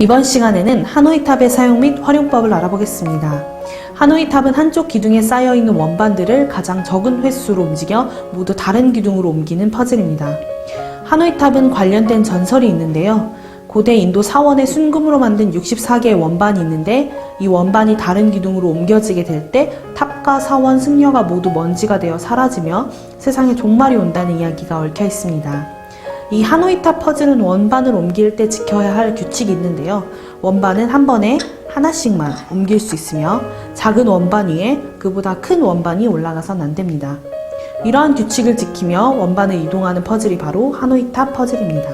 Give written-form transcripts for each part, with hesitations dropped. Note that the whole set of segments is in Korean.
이번 시간에는 하노이 탑의 사용 및 활용법을 알아보겠습니다. 하노이 탑은 한쪽 기둥에 쌓여있는 원반들을 가장 적은 횟수로 움직여 모두 다른 기둥으로 옮기는 퍼즐입니다. 하노이 탑은 관련된 전설이 있는데요. 고대 인도 사원의 순금으로 만든 64개의 원반이 있는데 이 원반이 다른 기둥으로 옮겨지게 될 때 탑과 사원, 승려가 모두 먼지가 되어 사라지며 세상에 종말이 온다는 이야기가 얽혀 있습니다. 이 하노이 탑 퍼즐은 원반을 옮길 때 지켜야 할 규칙이 있는데요. 원반은 한 번에 하나씩만 옮길 수 있으며 작은 원반 위에 그보다 큰 원반이 올라가선 안 됩니다. 이러한 규칙을 지키며 원반을 이동하는 퍼즐이 바로 하노이 탑 퍼즐입니다.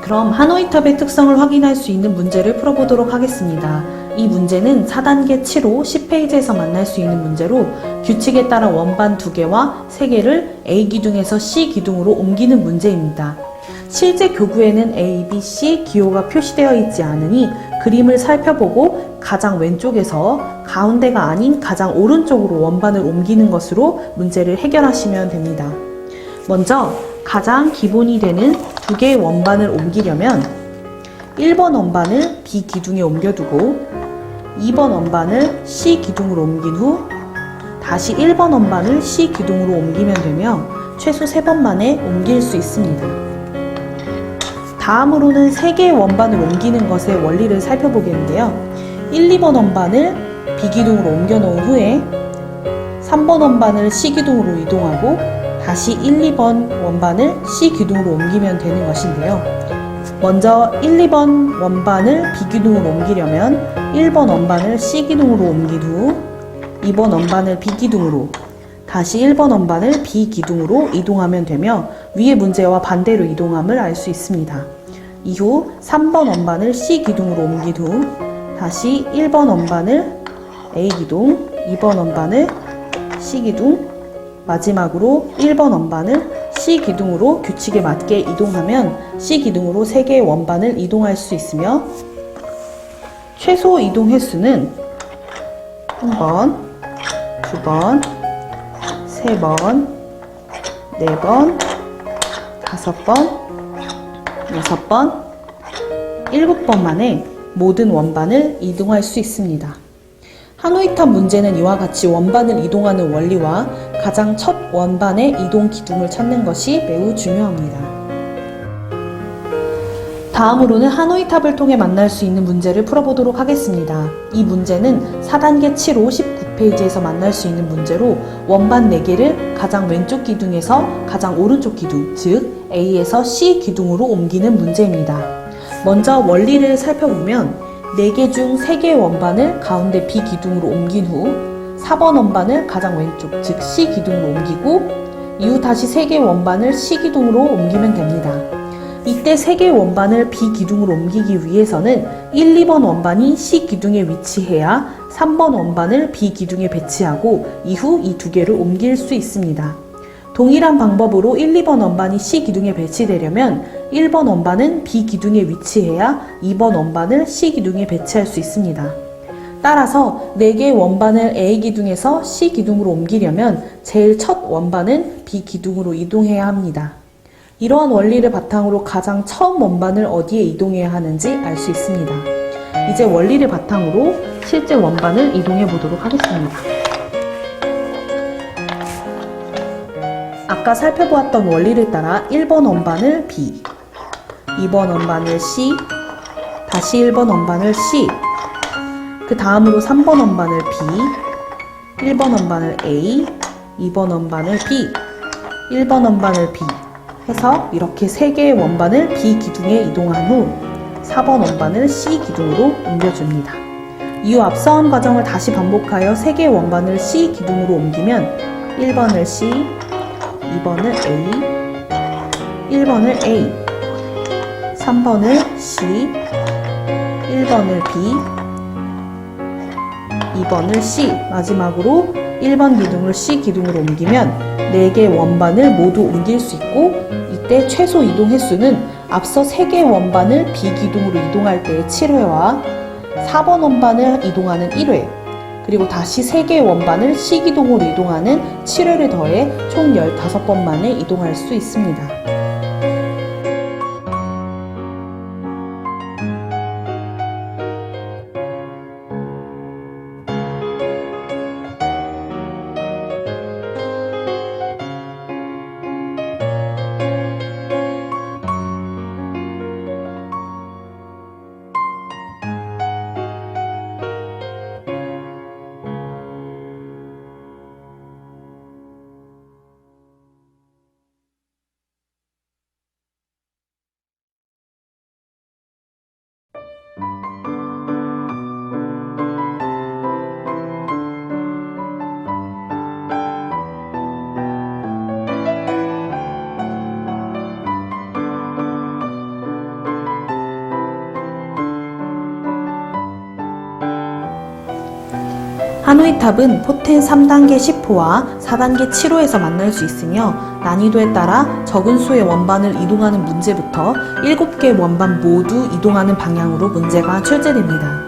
그럼 하노이 탑의 특성을 확인할 수 있는 문제를 풀어보도록 하겠습니다. 이 문제는 4단계 7호 10페이지에서 만날 수 있는 문제로 규칙에 따라 원반 2개와 3개를 A 기둥에서 C 기둥으로 옮기는 문제입니다. 실제 교구에는 A, B, C 기호가 표시되어 있지 않으니 그림을 살펴보고 가장 왼쪽에서 가운데가 아닌 가장 오른쪽으로 원반을 옮기는 것으로 문제를 해결하시면 됩니다. 먼저 가장 기본이 되는 2개의 원반을 옮기려면 1번 원반을 B 기둥에 옮겨두고 2번 원반을 C 기둥으로 옮긴 후 다시 1번 원반을 C 기둥으로 옮기면 되며 최소 3번 만에 옮길 수 있습니다. 다음으로는 3개의 원반을 옮기는 것의 원리를 살펴보겠는데요. 1, 2번 원반을 B 기둥으로 옮겨 놓은 후에 3번 원반을 C 기둥으로 이동하고 다시 1, 2번 원반을 C 기둥으로 옮기면 되는 것인데요. 먼저 1, 2번 원반을 B 기둥으로 옮기려면 1번 원반을 C 기둥으로 옮긴 후 2번 원반을 B 기둥으로 다시 1번 원반을 B 기둥으로 이동하면 되며 위의 문제와 반대로 이동함을 알 수 있습니다. 이후 3번 원반을 C 기둥으로 옮긴 후 다시 1번 원반을 A 기둥, 2번 원반을 C 기둥, 마지막으로 1번 원반을 C 기둥으로 규칙에 맞게 이동하면 C 기둥으로 3개의 원반을 이동할 수 있으며 최소 이동 횟수는 1번, 2번, 3번, 4번, 5번, 6번, 7번 만에 모든 원반을 이동할 수 있습니다. 하노이 탑 문제는 이와 같이 원반을 이동하는 원리와 가장 첫 원반의 이동 기둥을 찾는 것이 매우 중요합니다. 다음으로는 하노이 탑을 통해 만날 수 있는 문제를 풀어보도록 하겠습니다. 이 문제는 4단계 7호 19페이지에서 만날 수 있는 문제로 원반 4개를 가장 왼쪽 기둥에서 가장 오른쪽 기둥, 즉 A에서 C 기둥으로 옮기는 문제입니다. 먼저 원리를 살펴보면 4개 중 3개의 원반을 가운데 B 기둥으로 옮긴 후 4번 원반을 가장 왼쪽, 즉 C 기둥으로 옮기고 이후 다시 3개의 원반을 C 기둥으로 옮기면 됩니다. 이때 3개의 원반을 B 기둥으로 옮기기 위해서는 1, 2번 원반이 C 기둥에 위치해야 3번 원반을 B 기둥에 배치하고 이후 이 2개를 옮길 수 있습니다. 동일한 방법으로 1, 2번 원반이 C 기둥에 배치되려면 1번 원반은 B 기둥에 위치해야 2번 원반을 C 기둥에 배치할 수 있습니다. 따라서 4개의 원반을 A 기둥에서 C 기둥으로 옮기려면 제일 첫 원반은 B 기둥으로 이동해야 합니다. 이러한 원리를 바탕으로 가장 처음 원반을 어디에 이동해야 하는지 알 수 있습니다. 이제 원리를 바탕으로 실제 원반을 이동해 보도록 하겠습니다. 아까 살펴보았던 원리를 따라 1번 원반을 B, 2번 원반을 C, 다시 1번 원반을 C, 그 다음으로 3번 원반을 B, 1번 원반을 A, 2번 원반을 B, 1번 원반을 B 해서 이렇게 3개의 원반을 B 기둥에 이동한 후 4번 원반을 C 기둥으로 옮겨줍니다. 이후 앞서한 과정을 다시 반복하여 3개의 원반을 C 기둥으로 옮기면 1번을 C, 2번을 A, 1번을 A, 3번을 C, 1번을 B, 2번을 C, 마지막으로 1번 기둥을 C 기둥으로 옮기면 4개의 원반을 모두 옮길 수 있고 이때 최소 이동 횟수는 앞서 3개의 원반을 B 기둥으로 이동할 때의 7회와 4번 원반을 이동하는 1회 그리고 다시 3개의 원반을 C 기둥으로 이동하는 7회를 더해 총 15번 만에 이동할 수 있습니다. 하노이 탑은 포텐 3단계 10호와 4단계 7호에서 만날 수 있으며 난이도에 따라 적은 수의 원반을 이동하는 문제부터 7개의 원반 모두 이동하는 방향으로 문제가 출제됩니다.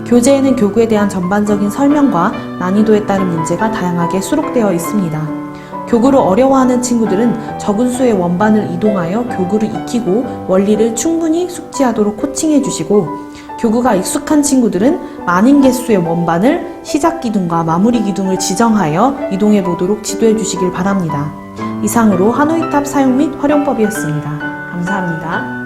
교재에는 교구에 대한 전반적인 설명과 난이도에 따른 문제가 다양하게 수록되어 있습니다. 교구를 어려워하는 친구들은 적은 수의 원반을 이동하여 교구를 익히고 원리를 충분히 숙지하도록 코칭해 주시고, 교구가 익숙한 친구들은 많은 개수의 원반을 시작 기둥과 마무리 기둥을 지정하여 이동해 보도록 지도해 주시길 바랍니다. 이상으로 하노이탑 사용 및 활용법이었습니다. 감사합니다.